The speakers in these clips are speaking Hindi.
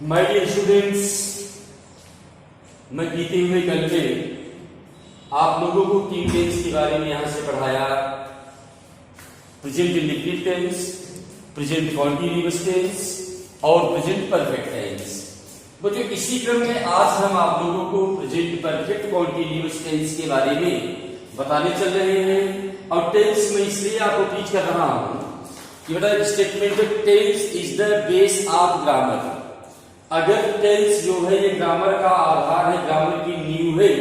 माय डियर स्टूडेंट्स, मैं बीते हुए कल में आप लोगों को 3 टेंस के बारे में यहां से पढ़ाया। Present indefinite tense, present continuous tense और प्रेजेंट परफेक्ट टेंस। बच्चों, इसी क्रम में आज हम आप लोगों को प्रेजेंट परफेक्ट कॉन्टिन्यूअस टेंस के बारे में बताने चल रहे हैं। और टेंस में इसलिए आपको टीच कर रहा हूं कि बेटा statement tense is the base of grammar. अगर टेंस जो है ये ग्रामर का आधार है, ग्रामर की नींव है,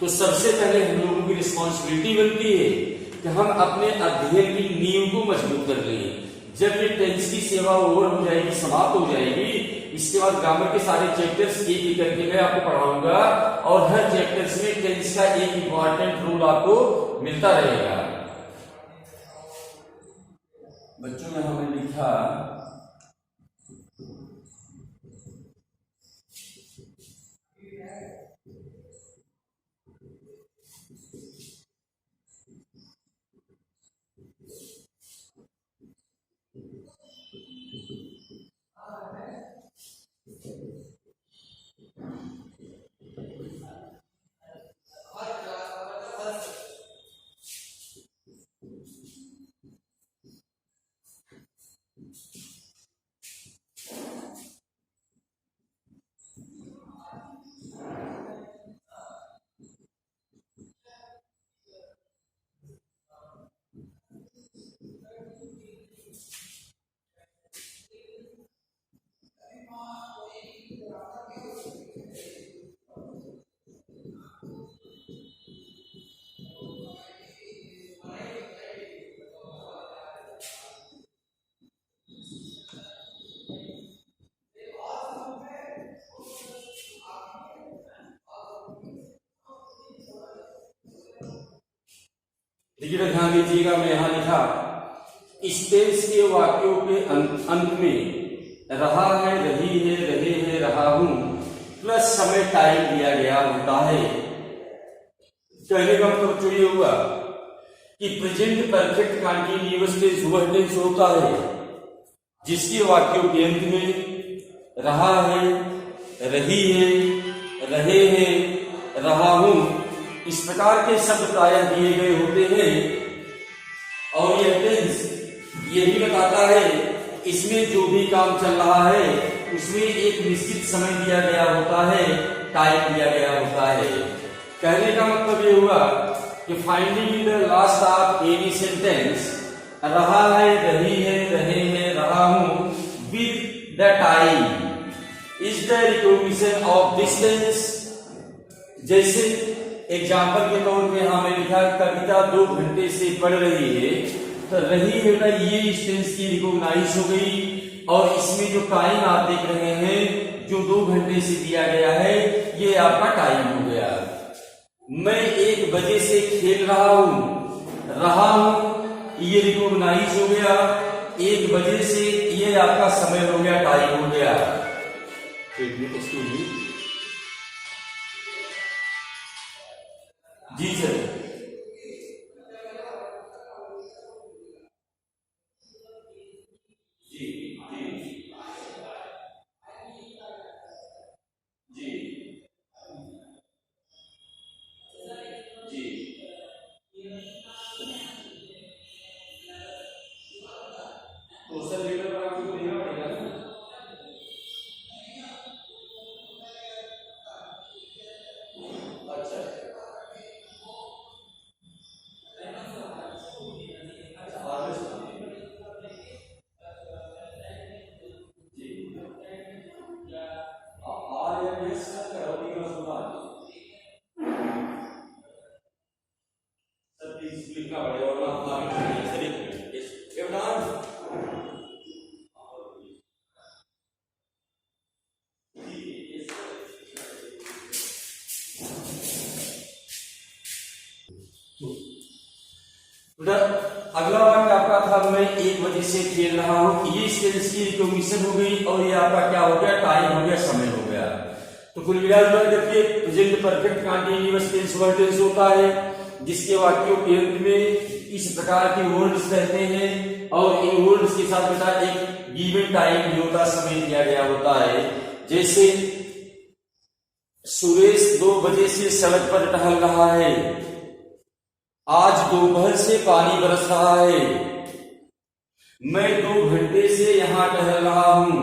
तो सबसे पहले हम लोगों की रिस्पॉन्सिबिलिटी बनती है कि हम अपने अध्ययन की नींव को मजबूत कर लें। जब ये टेंस की सेवा ओवर हो जाएगी, समाप्त हो जाएगी, इसके बाद ग्रामर के सारे चैप्टर्स एक एक करके मैं आपको पढ़ाऊंगा और हर चैप्टर्स में टेंस का एक इंपॉर्टेंट रूल आपको मिलता रहेगा। बच्चों में हमने लिखा देखिए, ध्यान दीजिएगा, मैं यहां लिखा इस टेंस के वाक्यों के अंत में रहा है, रही है, रहे हैं, रहा हूं प्लस समय टाइम दिया गया होता है। कहने का मतलब तो ये हुआ कि प्रेजेंट परफेक्ट कंटीन्यूअस टेंस वह टेंस होता है जिसके वाक्यों के अंत में रहा है, रही है, रहे हैं, रहा हूं इस प्रकार के शब्द प्रायः दिए गए होते हैं। और यह टेंस ये भी बताता है इसमें जो भी काम चल रहा है उसमें एक निश्चित समय दिया गया होता है, टाइम दिया गया होता है। कहने का मतलब ये हुआ कि finding the last of any sentence, रहा है, रही है, रहे हैं, रहा हूं with the time is the recognition of this tense. जैसे एग्जाम्पल के तौर पे हमें लिखा कविता 2 घंटे से पढ़ रही है, तो रही है ना, ये इस टेंस की रिकॉग्नाइज हो गई। और इसमें जो टाइम आप देख रहे हैं जो 2 घंटे से दिया गया है, ये आपका टाइम हो गया। मैं 1 बजे से खेल रहा हूं, ये रिकॉग्नाइज हो गया। 1 बजे से ये आपका समय हो गया, टाइम हो गया। जी सर। जी जी जी जी तो सर लेटर पर आपको देना पड़ेगा ना। अच्छा, लिखना पड़ेगा और अगला वाक्य आपका था मैं 1 बजे से खेल रहा हूं, ये टेंस की रिकॉग्निशन हो गई और ये आपका क्या हो गया, टाइम हो गया, समय हो गया। तो कुल मिलाकर देखिए प्रेजेंट परफेक्ट कंटीन्यूअस टेंस वह टेंस होता है जिसके वाक्यों के अंत में इस प्रकार के वर्ड्स रहते हैं और इन वर्ड्स के साथ बेटा एक गिवन टाइम भी होता, समय दिया गया होता है। जैसे सुरेश 2 बजे से सड़क पर टहल रहा है, आज दोपहर से पानी बरस रहा है, मैं 2 घंटे से यहां टहल रहा हूं,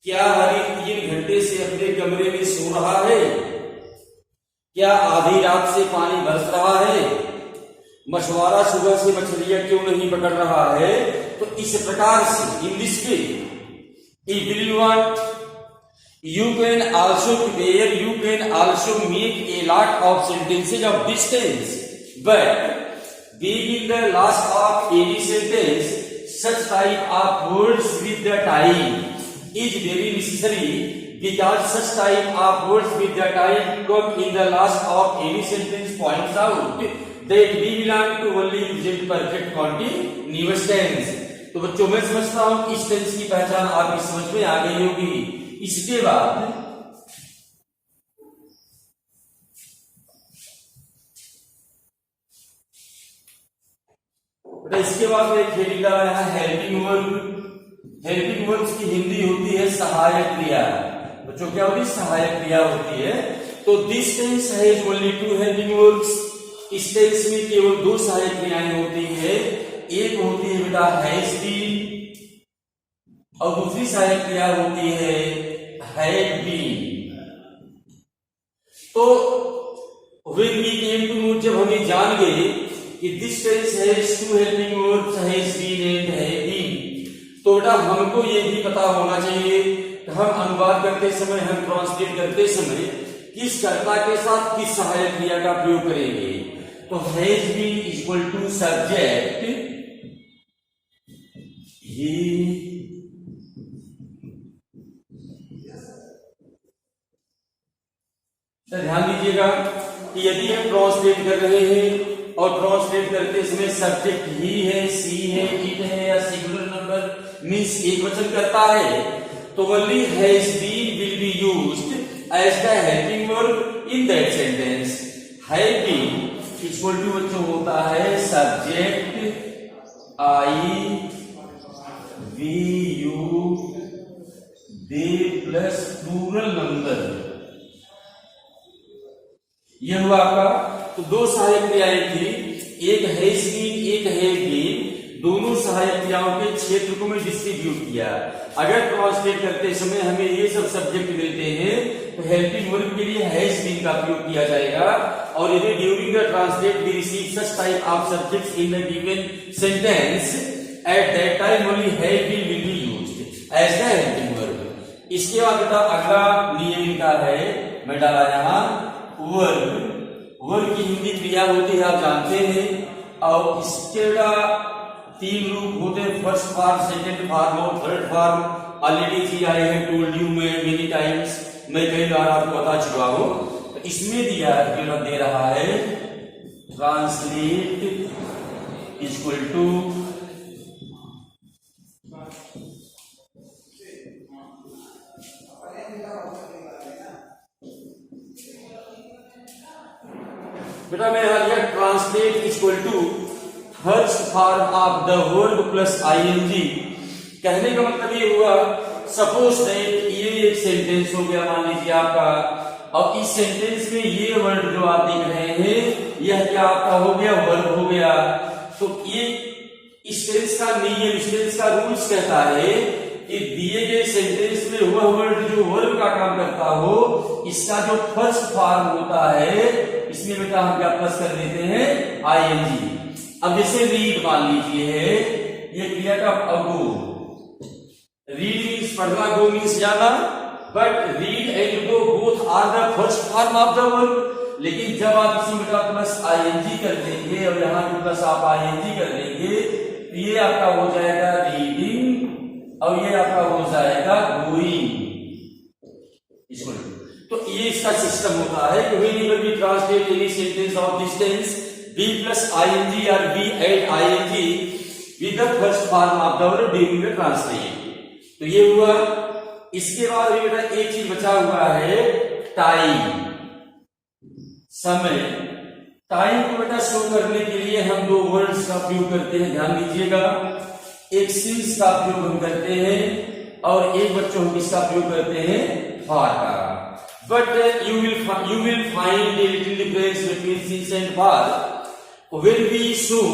क्या हरी 3 घंटे से अपने कमरे में सो रहा है, क्या आधी रात से पानी बरस रहा है, मछुआरा सुबह से मछलियां क्यों नहीं पकड़ रहा है। तो इस प्रकार से in this way if you want you can also prepare, you can also make a lot of sentences of this tense, but being in the last of any sentence such type of words with the time is very necessary, because such type of words with the time come in the last of any sentence points out that we belong to only present perfect continuous tense। तो बच्चों मैं समझता हूं इस टेंस की पहचान आपकी समझ में आ गई होगी। इसके बाद इसके बाद एक हेडिंग डाला है हेल्पिंग वर्ब। हेल्पिंग वर्ब्स की हिंदी होती है सहायक क्रिया। बच्चों क्या होती है? सहायक क्रिया होती है। तो this tense has only 2 helping verbs. इस टेंस में केवल 2 सहायक क्रियाएं होती है। एक होती है बेटा हैज बीन और दूसरी सहायक क्रिया होती है हैड बीन। तो when we came to know, जब हमें जान गए कि this tense has 2 helping verbs has been and had been, तो बेटा हमको ये भी पता होना चाहिए कि हम अनुवाद करते समय, हम ट्रांसलेट करते समय किस कर्ता के साथ किस सहायक क्रिया का प्रयोग करेंगे। तो has been equal to subject, ये ध्यान दीजिएगा कि यदि हम ट्रांसलेट कर रहे हैं और ट्रांसलेट करते समय सब्जेक्ट ही है, सी है, इट है या सिंगुलर नंबर मींस एक वचन करता है, तो only has been will be used as the helping verb in that sentence. Have been equal to बच्चों होता है subject I we you they plus plural number. यह हुआ आपका। तो 2 सहायक क्रियाएं थी, एक हैज बीन, एक हैव बीन। दोनों सहायक क्रियाओं के क्षेत्र को मैं डिस्ट्रीब्यूट किया। अगर ट्रांसलेट करते समय हमें ये सब सब्जेक्ट मिलते हैं तो हेल्पिंग वर्ब के लिए हैज बीन का प्रयोग किया जाएगा। और यदि during the translate we receive such type of subjects in the given sentence at that time only have been will be used as the helping verb. इसके बाद बेटा अगला नियम इनका है, मैं डाला यहां वर्ब। वर्ब की हिंदी क्रिया होती है आप जानते हैं, और इसके 3 रूप होते हैं, फर्स्ट फॉर्म, सेकंड फॉर्म और थर्ड फॉर्म। ऑलरेडी जी I have told you many times, मैं कई बार आपको बता चुका हूं। तो इसमें दिया दे रहा है ट्रांसलेट इक्वल टू बेटा मैं यहां लिया translate equal to first form of the verb plus ING. कहने का मतलब ये हुआ, सपोज दैट ये एक सेंटेंस हो गया मान लीजिए आपका, और इस सेंटेंस में ये वर्ड जो आप देख रहे हैं यह क्या आपका हो गया? वर्ब हो गया। तो ये इस टेंस का नियम, इस टेंस का रूल्स कहता है कि दिए गए सेंटेंस में वह वर्ड जो वर्ब का काम करता हो, इसका जो फर्स्ट फॉर्म होता है इसमें बेटा हम क्या प्लस कर देते हैं? आईएनजी। अब जैसे रीड मान लीजिए है, ये क्रिया का अगो। रीड मीन्स पढ़ना, गो मीन्स जाना, but read and go both are the first form of the verb. लेकिन जब आप इसी बेटा प्लस आईएनजी कर देंगे और यहां भी प्लस आप आईएनजी कर देंगे तो ये आपका हो जाएगा रीडिंग और ये आपका हो जाएगा गोइंग। तो ये इसका सिस्टम होता है कि whenever we translate any sentence of this tense, be plus ing or be add ing with the first form of the verb during the translate। तो ये हुआ। इसके बाद भी बेटा एक चीज बचा हुआ है, टाइम, समय। टाइम को बेटा शो करने के लिए हम दो वर्ड्स का उपयोग करते हैं, ध्यान दीजिएगा। एक सिंस का उपयोग हम करते हैं और एक बच्चों हम किसका उपयोग करते हैं, फॉर का। But you will find a little difference between since and for when we show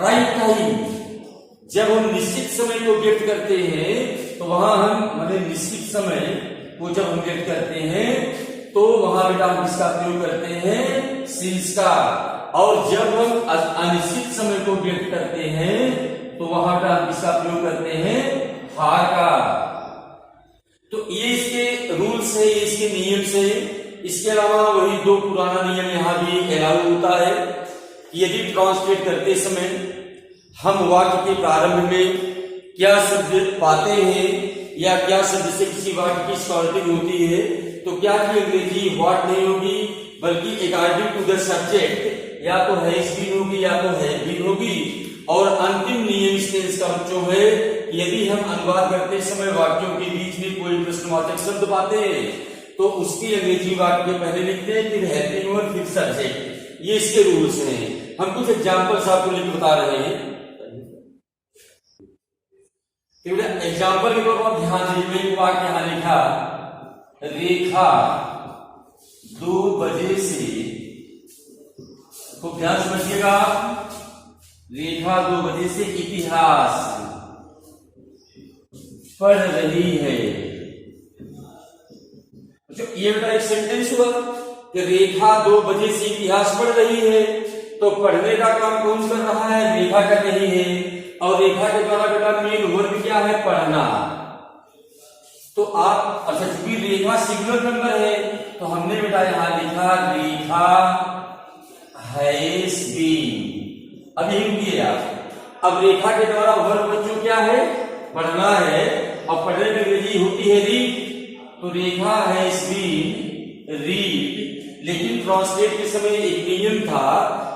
right time। जब हम निश्चित समय को व्यक्त करते हैं तो वहां हम मतलब निश्चित समय को जब हम व्यक्त करते हैं तो वहां बेटा हम किसका प्रयोग करते हैं, सिंस का। और जब हम अनिश्चित समय को व्यक्त करते हैं तो वहां बेटा हम किसका प्रयोग करते हैं, फॉर का। तो ये इसके रूल्स है, ये इसके नियम से। इसके अलावा वही दो पुराना नियम यहाँ भी एलाउ होता है कि यदि ट्रांसलेट करते समय हम वाक्य के प्रारंभ में क्या शब्द पाते हैं या क्या शब्द से किसी वाक्य की स्टार्टिंग होती है तो क्या की अंग्रेजी व्हाट नहीं होगी बल्कि अकॉर्डिंग टू द सब्जेक्ट या तो हैज बीन होगी या तो हैव बीन होगी। और अंतिम नियम इस टेंस का बच्चों है, यदि हम अनुवाद करते समय वाक्यों के बीच में कोई प्रश्नवाचक शब्द पाते हैं तो उसकी अंग्रेजी वाक्य पहले लिखते हैं, फिर हेल्पिंग और फिर सब्जेक्ट। ये इसके रूल्स हैं। हम कुछ एग्जाम्पल्स आपको लिख बता रहे हैं। एग्जाम्पल के तौर पर ध्यान दीजिए, वाक्य यहां लिखा, रेखा 2 बजे से, खूब ध्यान समझिएगा, रेखा 2 बजे से इतिहास पढ़ रही है। जो ये बेटा एक सेंटेंस हुआ कि रेखा 2 बजे से इतिहास पढ़ रही है, तो पढ़ने का काम कौन कर रहा है, रेखा कर रही है। और रेखा के द्वारा बेटा मेन वर्ब क्या है, पढ़ना। तो आप अच्छा चूंकि रेखा सिंगुलर नंबर है तो हमने बेटा यहां लिखा रेखा हैज बीन। अब यही रुकिए आप। अब रेखा के द्वारा वर्ब बच्चों क्या है, पढ़ना है, और पढ़ने की अंग्रेजी होती है रीड। तो रेखा हैज बीन रीड। लेकिन ट्रांसलेट के समय एक नियम था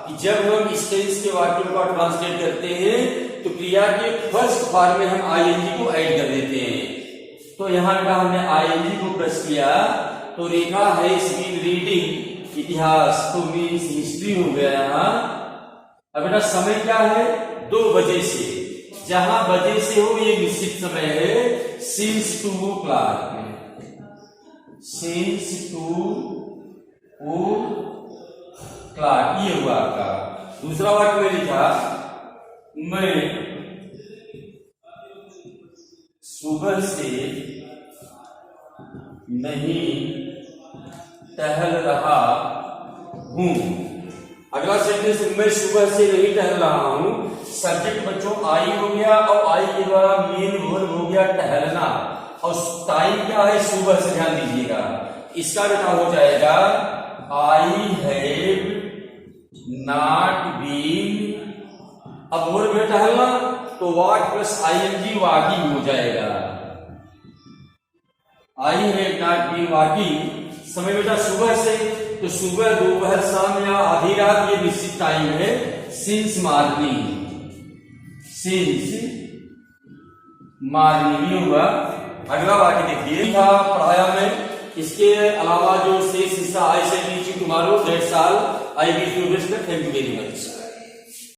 कि जब हम इस टेंस के वाक्यों का ट्रांसलेट करते हैं तो क्रिया के फर्स्ट फॉर्म में हम आईएनजी को ऐड कर देते हैं। तो यहां का हमने आईएनजी को प्रेस किया तो रेखा हैज बीन रीडिंग इतिहास, तो मीन्स हिस्ट्री हो गया यहां। अब बेटा समय क्या है, 2 बजे से। जहां बजे से हो ये निश्चित समय है, सिंस 2 o'clock, सिंस 2 o'clock, ये हुआ आपका। दूसरा वाक्य में लिखा, मैं सुबह से नहीं टहल रहा हूं। अगला सेंटेंस, मैं सुबह से नहीं टहल रहा हूं। सब्जेक्ट बच्चों आई हो गया और आई के द्वारा मेन वर्ब हो गया टहलना, और टाइम क्या है, सुबह से। ध्यान दीजिएगा, इसका बेटा हो जाएगा आई हैव नॉट बीन। अब वर्ब है टहलना तो वॉक प्लस आईएनजी वॉकिंग हो जाएगा। I have not been walking. समय बेटा सुबह से, तो सुबह, दोपहर, शाम या आधी रात ये निश्चित टाइम है, सिंस मॉर्निंग, सिंस मॉर्निंग हुआ। अगला वाक्य देखिए, था पढ़ाया में। इसके अलावा जो शेष हिस्सा आई से teaching tomorrow, that's all. I will do best. Thank you very much.